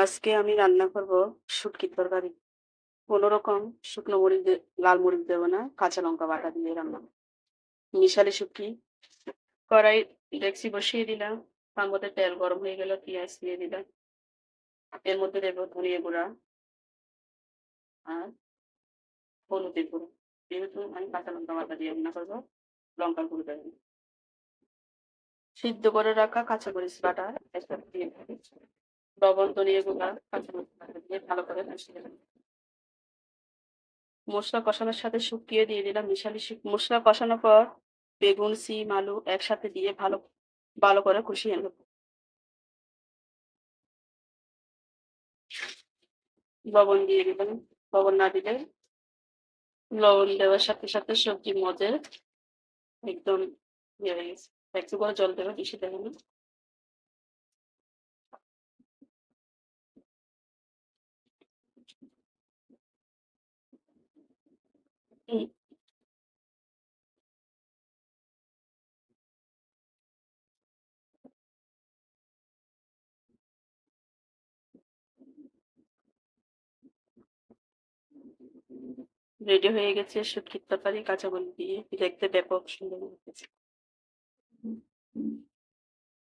আজকে আমি রান্না করব শুটকির তরকারি। কোনরকম শুকনো মরিচ লাল মরিচ দেব না, কাঁচা লঙ্কা বাটা দিয়ে রান্না। মিশালি শুটকি। কড়াই ডেকচি বসিয়ে দিলাম। তার মধ্যে তেল গরম হয়ে গেল, পেঁয়াজ দিয়ে দিলাম। এর মধ্যে দেবো ধনিয়া গুঁড়া আর হলুদের গুঁড়ো। যেহেতু আমি কাঁচা লঙ্কা বাটা দিয়ে রান্না করবো, লঙ্কার গুঁড়ো দেবো না। সিদ্ধ করে রাখা কাঁচামরিচ বাটা একসাথে দিয়ে দিবি। লবণ, ধনিয়া গুঁড়া, কাঁচামরিচ বাটা দিয়ে ভালো করে মিশিয়ে দেবো। মসলা কষানোর সাথে শুকিয়ে দিয়ে দিলাম মিশালি মসলা কষানোর পর বেগুন, সিম, আলু একসাথে দিয়ে ভালো ভালো করে কষিয়ে নেব। লবণ দিয়ে দিলাম। লবণ না দিলে লবণ দেওয়ার সাথে সাথে সবজি মজে একদম ইয়ে হয়ে গেছে। একটু করে জল দেবে, বেশি দেবে না। রেডি হয়ে গেছে শুটকির তরকারি কাঁচামরিচ দিয়ে, দেখতে ব্যাপক সুন্দর লাগছে।